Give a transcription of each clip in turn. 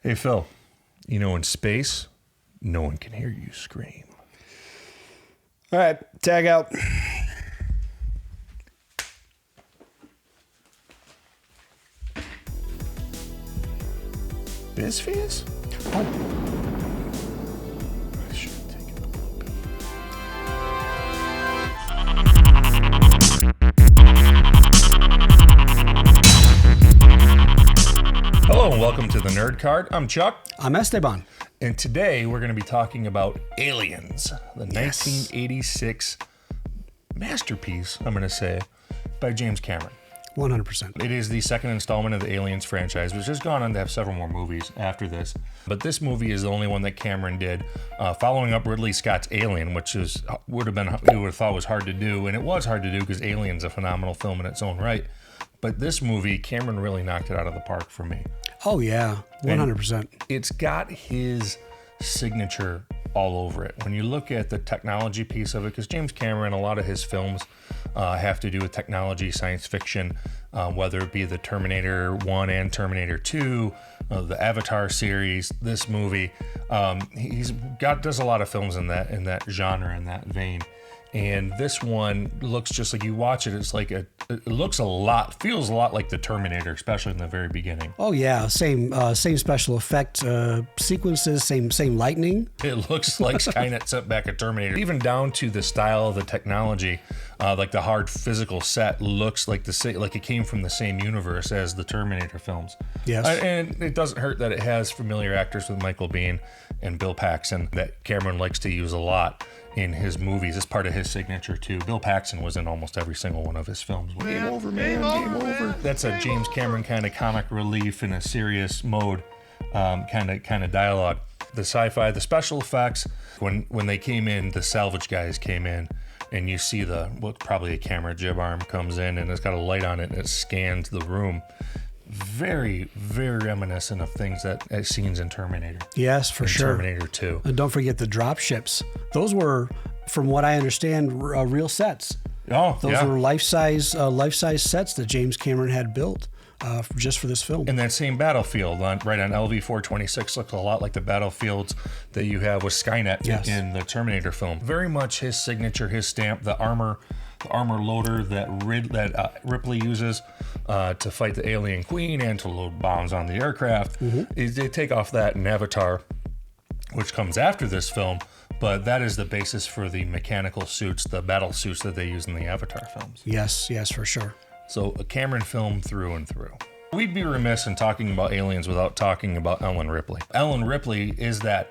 Hey, Phil, in space, no one can hear you scream. All right, tag out. Bizpheus? I should have taken a look. Hello and welcome to the Nerd Card. I'm Chuck. I'm Esteban. And today we're going to be talking about Aliens, the 1986 masterpiece, I'm going to say, by James Cameron. 100%. It is the second installment of the Aliens franchise, which has gone on to have several more movies after this. But this movie is the only one that Cameron did, following up Ridley Scott's Alien, which would have thought was hard to do, and it was hard to do because Alien's a phenomenal film in its own right. But this movie, Cameron really knocked it out of the park for me. Oh, yeah. 100%. And it's got his signature all over it. When you look at the technology piece of it, because James Cameron, a lot of his films have to do with technology, science fiction, whether it be the Terminator 1 and Terminator 2, the Avatar series, this movie. Does a lot of films in that genre, in that vein. And this one looks just like, you watch it, it's like it feels a lot like the Terminator, especially in the very beginning. Oh, yeah. Same special effect sequences, same lightning. It looks like Skynet sent back a Terminator. Even down to the style of the technology, like the hard physical set looks like it came from the same universe as the Terminator films. Yes. And it doesn't hurt that it has familiar actors with Michael Biehn and Bill Paxton that Cameron likes to use a lot in his movies. It's part of his signature too. Bill Paxton was in almost every single one of his films. Game over, man. Game over. That's a James Cameron kind of comic relief in a serious mode, kind of dialogue. The sci-fi, the special effects. When they came in, the salvage guys came in, and you see probably a camera jib arm comes in, and it's got a light on it, and it scans the room. Very, very reminiscent of things that scenes in Terminator. Yes, for sure. Terminator 2. And don't forget the drop ships. Those were, from what I understand, real sets. Oh, Those were life-size sets that James Cameron had built just for this film. And that same battlefield right on LV-426 looks a lot like the battlefields that you have with Skynet in the Terminator film. Very much his signature, his stamp, the armor loader that Ripley uses to fight the alien queen and to load bombs on the aircraft. Mm-hmm. They take off that in Avatar, which comes after this film, but that is the basis for the mechanical suits, the battle suits that they use in the Avatar films. Yes, for sure. So a Cameron film through and through. We'd be remiss in talking about Aliens without talking about Ellen Ripley. Ellen Ripley is that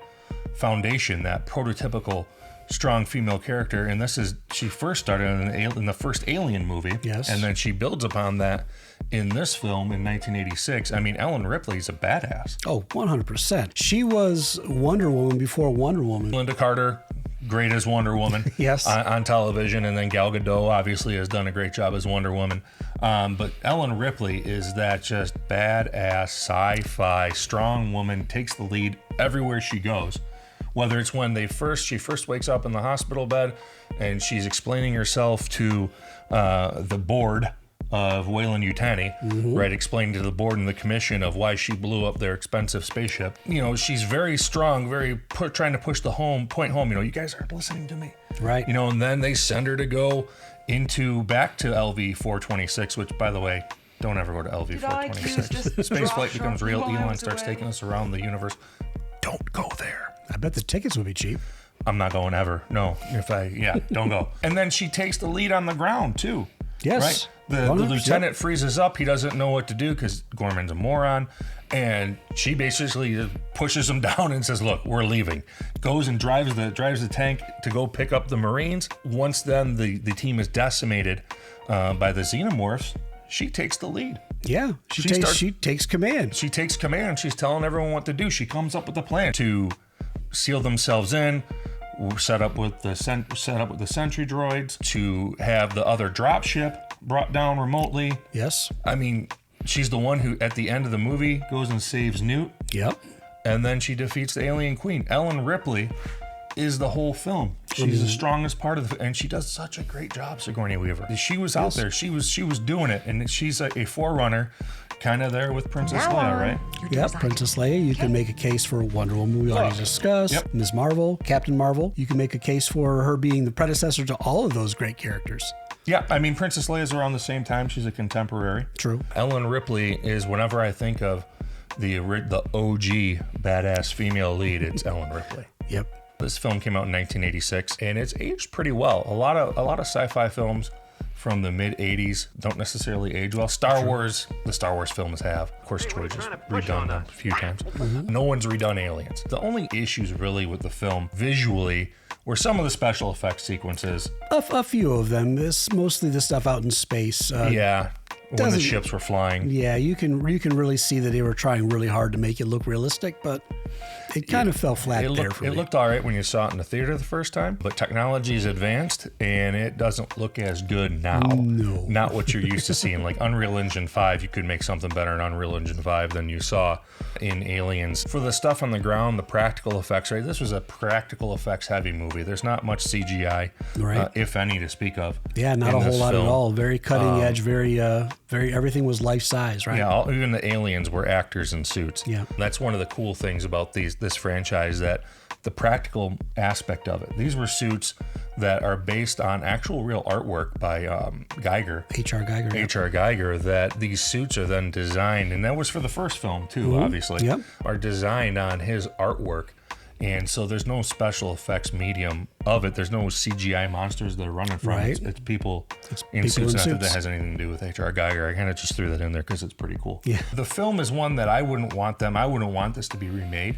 foundation, that prototypical strong female character, and she first started in the first Alien movie, yes, and then she builds upon that in this film in 1986. I mean, Ellen Ripley's a badass. Oh, 100%. She was Wonder Woman before Wonder Woman. Linda Carter, great as Wonder Woman. Yes. On television, and then Gal Gadot obviously has done a great job as Wonder Woman. But Ellen Ripley is that just badass sci-fi strong woman, takes the lead everywhere she goes. Whether it's when she first wakes up in the hospital bed and she's explaining herself to the board of Weyland-Yutani, mm-hmm, right? Explaining to the board and the commission of why she blew up their expensive spaceship. She's very strong, trying to push the point home. You guys aren't listening to me, right? And then they send her to go back to LV-426, which, by the way, don't ever go to LV-426. Space flight becomes real. Elon starts taking us around the universe. Don't go there. I bet the tickets would be cheap. I'm not going ever. No. Don't go. And then she takes the lead on the ground too. Yes. Right? The lieutenant freezes up. He doesn't know what to do because Gorman's a moron. And she basically pushes him down and says, look, we're leaving. Goes and drives the tank to go pick up the Marines. Once then the team is decimated by the xenomorphs, she takes the lead. Yeah, she takes command. She takes command. She's telling everyone what to do. She comes up with a plan to seal themselves in, set up with the sentry droids, to have the other dropship brought down remotely. Yes. I mean, she's the one who, at the end of the movie, goes and saves Newt. Yep. And then she defeats the alien queen. Ellen Ripley is the whole film. She's the strongest part of and she does such a great job, Sigourney Weaver. She was out there. She was doing it, and she's a forerunner kind of there with Princess Leia, right? Yep, Princess Leia. You can make a case for Wonder Woman, we already discussed. Yep. Ms. Marvel, Captain Marvel. You can make a case for her being the predecessor to all of those great characters. Yeah, I mean, Princess Leia is around the same time. She's a contemporary. True. Ellen Ripley is, whenever I think of the OG badass female lead, it's Ellen Ripley. Yep. This film came out in 1986, and it's aged pretty well. A lot of sci-fi films from the mid 80s don't necessarily age well. The Star Wars films have. Of course, Troy just redone them a few times. No one's redone Aliens. The only issues really with the film visually were some of the special effects sequences. A few of them. It's mostly the stuff out in space. Yeah. When the ships were flying. Yeah, you can really see that they were trying really hard to make it look realistic, but it kind of fell flat there for me. It looked all right when you saw it in the theater the first time, but technology is advanced and it doesn't look as good now. No. Not what you're used to seeing. Like Unreal Engine 5, you could make something better in Unreal Engine 5 than you saw in Aliens. For the stuff on the ground, the practical effects, right? This was a practical effects heavy movie. There's not much CGI, right. If any, to speak of. Yeah, not a whole lot at all. Very cutting edge, very everything was life size, right? Yeah, even the aliens were actors in suits. Yeah. That's one of the cool things about this franchise, that the practical aspect of it. These were suits that are based on actual real artwork by Geiger. H.R. Geiger. H.R. Geiger, that these suits are then designed, and that was for the first film too, obviously, Yep. are designed on his artwork. And so there's no special effects medium of it. There's no CGI monsters that are running from Right. it. It's people in people suits. in Not that suits. has anything to do with H.R. Geiger. I kind of just threw that in there because it's pretty cool. Yeah. The film is one that I wouldn't want this to be remade.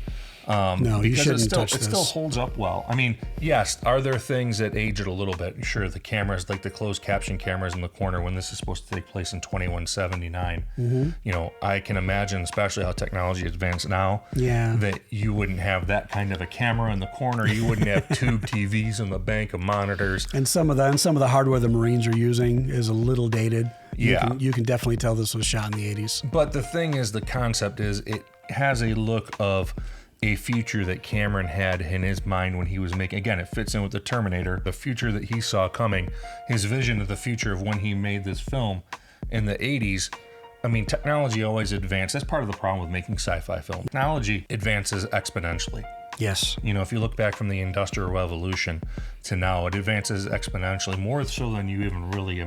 No, you shouldn't touch it this. still holds up well. I mean, yes, are there things that age it a little bit? Sure, the cameras, like the closed caption cameras in the corner when this is supposed to take place in 2179. You know, I can imagine, especially how technology advanced now, Yeah. that you wouldn't have that kind of a camera in the corner. You wouldn't have tube TVs in the bank of monitors. And some of the hardware the Marines are using is a little dated. You can definitely tell this was shot in the 80s. But the thing is, the concept is it has a look of a future that Cameron had in his mind when he was making, again, it fits in with the Terminator, the future that he saw coming, his vision of the future of when he made this film in the 80s. I mean, technology always advanced. That's part of the problem with making sci-fi films. Technology advances exponentially. Yes. You know, if you look back from the Industrial Revolution to now, it advances exponentially, more so than you even really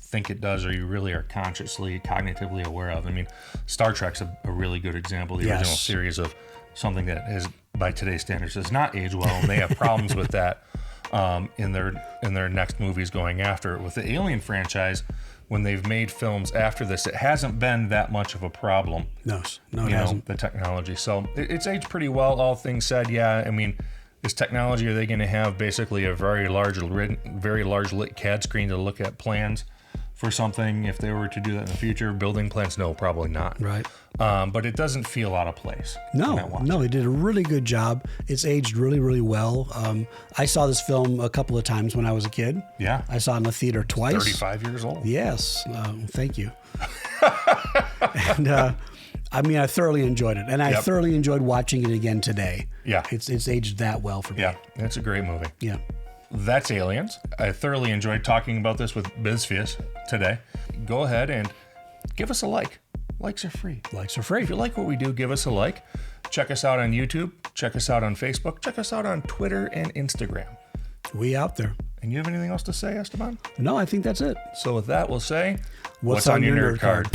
think it does, or you really are cognitively aware of. I mean, Star Trek's a really good example, the original series of something that is, by today's standards, does not age well, and they have problems with that in their next movies going after it. With the Alien franchise, when they've made films after this, it hasn't been that much of a problem. No, it hasn't. The technology. So it's aged pretty well, all things said. Yeah, I mean, this technology, are they going to have basically a very large lit CAD screen to look at plans for something if they were to do that in the future? Building plans? No, probably not. Right. But it doesn't feel out of place. No, they did a really good job. It's aged really, really well. I saw this film a couple of times when I was a kid. Yeah. I saw it in the theater twice. 35 years old. Yes. Thank you. And I mean, I thoroughly enjoyed it. And I thoroughly enjoyed watching it again today. Yeah. It's aged that well for me. Yeah, it's a great movie. Yeah. That's Aliens. I thoroughly enjoyed talking about this with Bizpheus today. Go ahead and give us a like. Likes are free. Likes are free. If you like what we do, give us a like. Check us out on YouTube. Check us out on Facebook. Check us out on Twitter and Instagram. We out there. And you have anything else to say, Esteban? No, I think that's it. So with that, we'll say, What's on your nerd card?